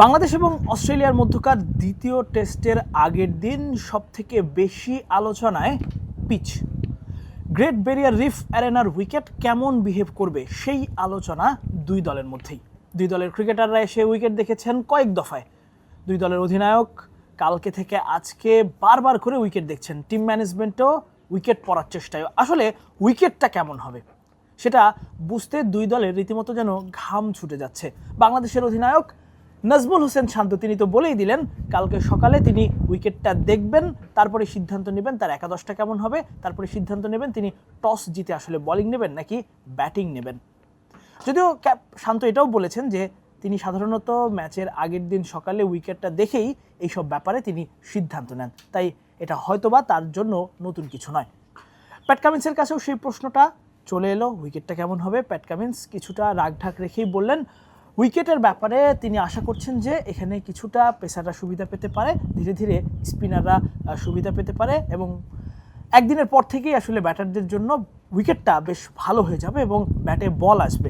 বাংলাদেশ এবং অস্ট্রেলিয়ার মধ্যকার দ্বিতীয় টেস্টের আগের দিন সবথেকে বেশি আলোচনায় পিচ। গ্রেট ব্যারিয়ার রিফ অ্যারেনার উইকেট কেমন বিহেভ করবে সেই আলোচনা দুই দলের মধ্যেই। দুই দলের ক্রিকেটাররা এসে উইকেট দেখেছেন কয়েক দফায়। দুই দলের অধিনায়ক কালকে থেকে আজকে বারবার করে উইকেট দেখছেন। টিম ম্যানেজমেন্টও উইকেট পড়ার চেষ্টায়। আসলে উইকেটটা কেমন হবে সেটা বুঝতে দুই দলের রীতিমতো যেন ঘাম ছুটে যাচ্ছে। বাংলাদেশের অধিনায়ক নাজমুল হোসেন শান্ত তিনি তো বলেই দিলেন কালকে সকালে তিনি উইকেটটা দেখবেন, তারপরে সিদ্ধান্ত নেবেন তার একাদশটা কেমন হবে, তারপরে সিদ্ধান্ত নেবেন তিনি টস জিতে আসলে বোলিং নেবেন নাকি ব্যাটিং নেবেন। যদিও শান্ত এটাও বলেছেন যে তিনি সাধারণত ম্যাচের আগের দিন সকালে উইকেটটা দেখেই এইসব ব্যাপারে তিনি সিদ্ধান্ত নেন, তাই এটা হয়তোবা তার জন্য নতুন কিছু নয়। প্যাট কামিন্সের কাছেও সেই প্রশ্নটা চলে এলো, উইকেটটা কেমন হবে। প্যাট কামিন্স কিছুটা রাগঢাক রেখেই বললেন উইকেটের ব্যাপারে তিনি আশা করছেন যে এখানে কিছুটা পেসাররা সুবিধা পেতে পারে, ধীরে ধীরে স্পিনাররা সুবিধা পেতে পারে এবং একদিনের পর থেকেই আসলে ব্যাটারদের জন্য উইকেটটা বেশ ভালো হয়ে যাবে এবং ব্যাটে বল আসবে।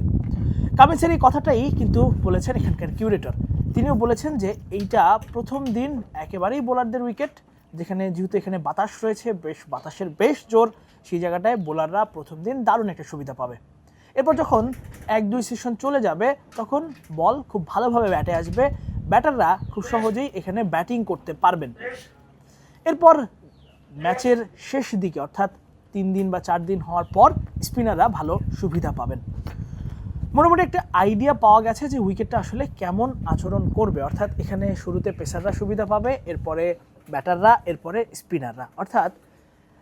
কামিন্সের এই কথাটাই কিন্তু বলেছেন এখানকার কিউরেটর। তিনিও বলেছেন যে এইটা প্রথম দিন একেবারেই বোলারদের উইকেট, যেহেতু এখানে বাতাস রয়েছে, বাতাসের বেশ জোর, সেই জায়গাটায় বোলাররা প্রথম দিন দারুণ একটা সুবিধা পাবে। এরপর যখন 1-2 সেশন চলে যাবে তখন বল খুব ভালোভাবে ব্যাটে আসবে, ব্যাটাররা খুব সহজেই এখানে ব্যাটিং করতে পারবেন। এরপর ম্যাচের শেষ দিকে অর্থাৎ 3 দিন বা 4 দিন হওয়ার পর স্পিনাররা ভালো সুবিধা পাবেন। মোটামুটি একটা আইডিয়া পাওয়া গেছে যে উইকেটটা আসলে কেমন আচরণ করবে, অর্থাৎ এখানে শুরুতে পেসাররা সুবিধা পাবে, এরপরে ব্যাটাররা, এরপরে স্পিনাররা, অর্থাৎ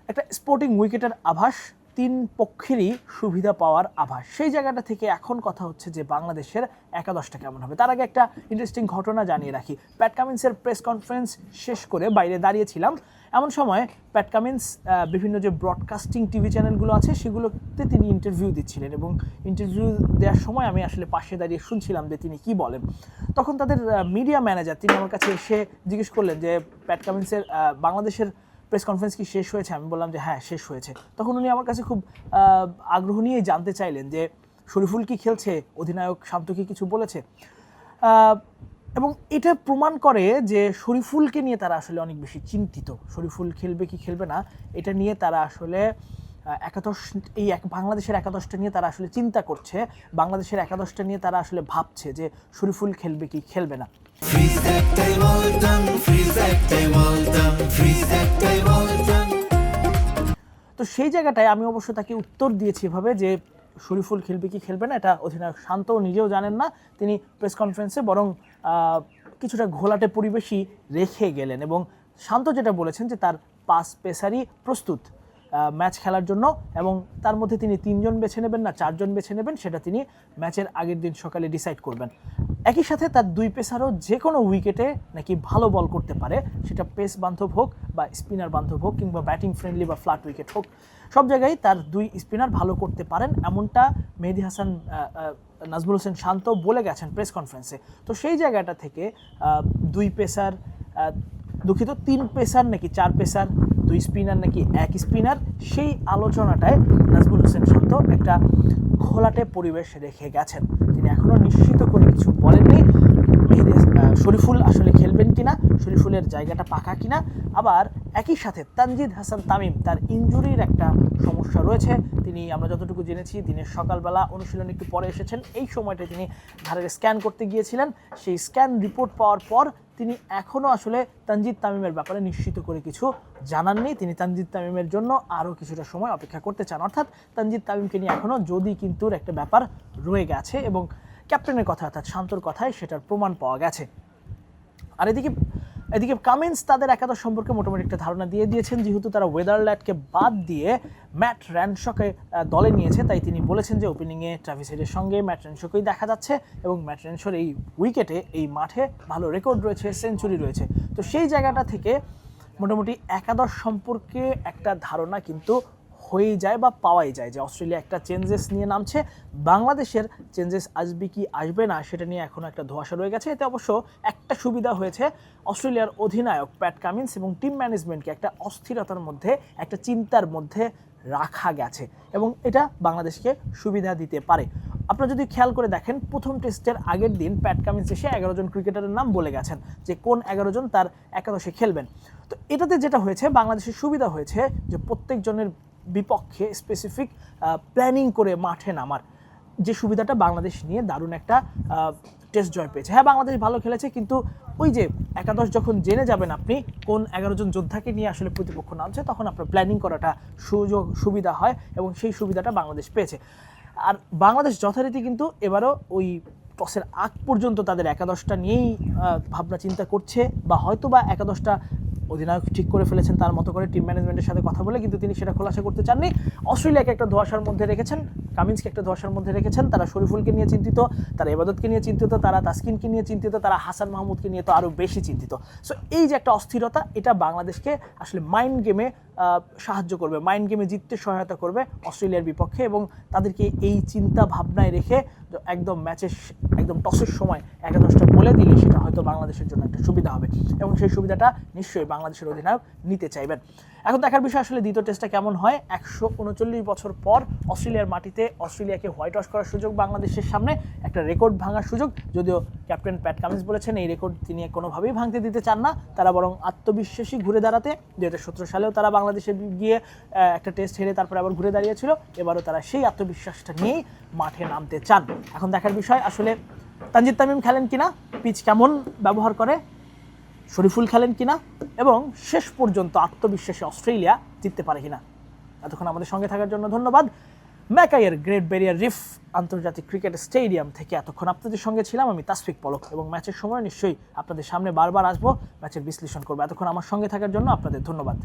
একটা স্পোর্টিং উইকেটের আভাস, 3 পক্ষেরই সুবিধা পাওয়ার আভাস। সেই জায়গাটা থেকে এখন কথা হচ্ছে যে বাংলাদেশের একাদশটা কেমন হবে। তার আগে একটা ইন্টারেস্টিং ঘটনা জানিয়ে রাখি। প্যাট কামিন্সের প্রেস কনফারেন্স শেষ করে বাইরে দাঁড়িয়েছিলাম, এমন সময় প্যাট কামিন্স বিভিন্ন যে ব্রডকাস্টিং টিভি চ্যানেলগুলো আছে সেগুলোতে তিনি ইন্টারভিউ দিচ্ছিলেন এবং ইন্টারভিউ দেওয়ার সময় আমি আসলে পাশে দাঁড়িয়ে শুনছিলাম যে তিনি কি বলেন। তখন তাদের মিডিয়া ম্যানেজার তিনি আমার কাছে এসে জিজ্ঞেস করলেন যে প্যাট কামিন্সের বাংলাদেশের প্রেস কনফারেন্স কি শেষ হয়েছে। আমি বললাম যে হ্যাঁ শেষ হয়েছে। তখন উনি আমার কাছে খুব আগ্রহ নিয়ে জানতে চাইলেন যে শরীফুল কি খেলছে, অধিনায়ক শান্ত কি কিছু বলেছে, এবং এটা প্রমাণ করে যে শরীফুলকে নিয়ে তারা আসলে অনেক বেশি চিন্তিত। শরীফুল খেলবে কি খেলবে না এটা নিয়ে তারা আসলে বাংলাদেশের একাদশটা নিয়ে তারা আসলে চিন্তা করছে, বাংলাদেশের একাদশটা নিয়ে তারা আসলে ভাবছে যে শরীফুল খেলবে কি খেলবে না। তো সেই জায়গাটায় আমি অবশ্য তাকে উত্তর দিয়েছি এভাবে যে শরীফুল খেলবে কি খেলবে না এটা অধিনায়ক শান্ত নিজেও জানেন না। তিনি প্রেস কনফারেন্সে বরং কিছুটা ঘোলাটে পরিবেশই রেখে গেলেন এবং শান্ত যেটা বলেছেন যে তার 5 পেসারই প্রস্তুত ম্যাচ খেলার জন্য এবং তার মধ্যে তিনি 3 জন বেছে নেবেন না 4 জন বেছে নেবেন সেটা তিনি ম্যাচের আগের দিন সকালে ডিসাইড করবেন। একই সাথে তার 2 পেসারও যে কোনো উইকেটে নাকি ভালো বল করতে পারে, সেটা পেস বান্ধব হোক বা স্পিনার বান্ধব হোক কিংবা ব্যাটিং ফ্রেন্ডলি বা ফ্ল্যাট উইকেট হোক, সব জায়গায় তার 2 স্পিনার ভালো করতে পারেন, এমনটা মেহেদী হাসান নাজমুল হোসেন শান্ত বলে গেছেন প্রেস কনফারেন্সে। তো সেই জায়গাটা থেকে 2 পেসার, দুঃখিত 3 পেসার নাকি 4 পেসার, 2 স্পিনার নাকি 1 স্পিনার, সেই আলোচনাটায় নাজমুল হোসেন শান্ত একটা ঘোলাটে পরিবেশ রেখে গেছেন। তিনি এখনও নিশ্চিত করে কিছু বলেননি শরীফুল আসলে খেলবেন কিনা, শরীফুলের জায়গাটা পাকা কিনা। আবার একই সাথে তানজিদ হাসান তামিম তার ইনজুরির একটা সমস্যা রয়েছে। তিনি আমরা যতটুকু জেনেছি দিনের সকালবেলা অনুশীলন একটু পরে এসেছেন, এই সময়টায় তিনি ঘাড়ের স্ক্যান করতে গিয়েছিলেন। সেই স্ক্যান রিপোর্ট পাওয়ার পর তিনি এখনও আসলে তানজিদ তামিমের ব্যাপারে নিশ্চিত করে কিছু জানাননি। তিনি তানজিদ তামিমের জন্য আরও কিছুটা সময় অপেক্ষা করতে চান, অর্থাৎ তানজিদ তামিমকে নিয়ে এখনও যদি কিন্তুর একটা ব্যাপার রয়ে গেছে এবং ক্যাপ্টেনের কথা অর্থাৎ শান্তর কথায় সেটার প্রমাণ পাওয়া গেছে। আর এদিকে কামিন্স তাদের একাদশ সম্পর্কে মোটামুটি একটা ধারণা দিয়ে দিয়েছেন। যেহেতু তারা ওয়েদারল্যান্ডকে বাদ দিয়ে ম্যাট র্যানশকে দলে নিয়েছে, তাই তিনি বলেছেন যে ওপেনিংয়ে ট্রাভিস হেডের সঙ্গে ম্যাট র্যানশকেই দেখা যাচ্ছে এবং ম্যাট র্যানশোর এই উইকেটে এই মাঠে ভালো রেকর্ড রয়েছে, সেঞ্চুরি রয়েছে। তো সেই জায়গাটা থেকে মোটামুটি একাদশ সম্পর্কে একটা ধারণা কিন্তু হয়েই যায় বা পাওয়াই যায় যে অস্ট্রেলিয়া একটা চেঞ্জেস নিয়ে নামছে। বাংলাদেশের চেঞ্জেস আসবে কি আসবে না সেটা নিয়ে এখনও একটা ধোঁয়াশা রয়ে গেছে। এতে অবশ্য একটা সুবিধা হয়েছে, অস্ট্রেলিয়ার অধিনায়ক প্যাট কামিন্স এবং টিম ম্যানেজমেন্টকে একটা অস্থিরতার মধ্যে, একটা চিন্তার মধ্যে রাখা গেছে এবং এটা বাংলাদেশকে সুবিধা দিতে পারে। আপনারা যদি খেয়াল করে দেখেন প্রথম টেস্টের আগের দিন প্যাট কামিন্স এসে 11 জন ক্রিকেটারের নাম বলে গেছেন যে কোন 11 জন তার একাদশে খেলবেন। তো এটাতে যেটা হয়েছে, বাংলাদেশের সুবিধা হয়েছে যে প্রত্যেকজনের বিপক্ষে স্পেসিফিক প্ল্যানিং করে মাঠে নামার যে সুবিধাটা বাংলাদেশ নিয়ে দারুণ একটা টেস্ট জয় পেয়েছে। হ্যাঁ, বাংলাদেশ ভালো খেলেছে, কিন্তু ওই যে একাদশ যখন জেনে যাবেন আপনি কোন 11 জন যোদ্ধাকে নিয়ে আসলে প্রতিপক্ষ নামছে, তখন আপনার প্ল্যানিং করাটা সুবিধা হয় এবং সেই সুবিধাটা বাংলাদেশ পেয়েছে। আর বাংলাদেশ যথারীতি কিন্তু এবারও ওই টসের আগ পর্যন্ত তাদের একাদশটা নিয়েই ভাবনা চিন্তা করছে, বা হয়তো বা একাদশটা অধিনায়ক ঠিক করে ফেলেছেন তার মতো করে টিম ম্যানেজমেন্টের সাথে কথা বলে, কিন্তু তিনি সেটা খোলাসা করতে চাননি। অস্ট্রেলিয়াকে একটা ধোঁয়াশার মধ্যে রেখেছেন, কামিন্সকে একটা ধোঁয়াশার মধ্যে রেখেছেন, তারা শরীফুলকে নিয়ে চিন্তিত, তারা এবাদতকে নিয়ে চিন্তিত, তারা তাসকিনকে নিয়ে চিন্তিত, তারা হাসান মাহমুদকে নিয়ে তো আরও বেশি চিন্তিত। সো এই যে একটা অস্থিরতা, এটা বাংলাদেশকে আসলে মাইন্ড গেমে সাহায্য করবে, মাইন্ড গেমে জিততে সহায়তা করবে অস্ট্রেলিয়ার বিপক্ষে, এবং তাদেরকে এই চিন্তা ভাবনায় রেখে একদম ম্যাচের একদম টসের সময় একাদশটা বলে দিলে সেটা হয়তো বাংলাদেশের জন্য একটা সুবিধা হবে, এবং সেই সুবিধাটা নিশ্চয়ই বাংলাদেশের অধিনায়ক নিতে চাইবেন। এখন দেখার বিষয় আসলে দ্বিতীয় টেস্টটা কেমন হয়। 139 বছর পর অস্ট্রেলিয়ার মাটিতে অস্ট্রেলিয়াকে হোয়াইট ওয়াশ করার সুযোগ বাংলাদেশের সামনে, একটা রেকর্ড ভাঙার সুযোগ। যদিও ক্যাপ্টেন প্যাট কামিন্স বলেছেন এই রেকর্ড তিনি কোনোভাবেই ভাঙতে দিতে চান না, তারা বরং আত্মবিশ্বাসী ঘুরে দাঁড়াতে। 2017 সালেও তারা বাংলাদেশে গিয়ে একটা টেস্ট হেরে তারপরে আবার ঘুরে দাঁড়িয়েছিল, এবারও তারা সেই আত্মবিশ্বাসটা নিয়েই মাঠে নামতে চান। এখন দেখার বিষয় আসলে তানজিদ তামিম খেলেন কিনা, পিচ কেমন ব্যবহার করে, শরীফুল খেলেন কিনা, এবং শেষ পর্যন্ত আত্মবিশ্বাসী অস্ট্রেলিয়া জিততে পারে কিনা। এতক্ষণ আমাদের সঙ্গে থাকার জন্য ধন্যবাদ। ম্যাকাইয়ের গ্রেট ব্যারিয়ার রিফ আন্তর্জাতিক ক্রিকেট স্টেডিয়াম থেকে এতক্ষণ আপনাদের সঙ্গে ছিলাম আমি তাসফিক পলক, এবং ম্যাচের সময় নিশ্চয়ই আপনাদের সামনে বারবার আসবো, ম্যাচের বিশ্লেষণ করবো। এতক্ষণ আমার সঙ্গে থাকার জন্য আপনাদের ধন্যবাদ।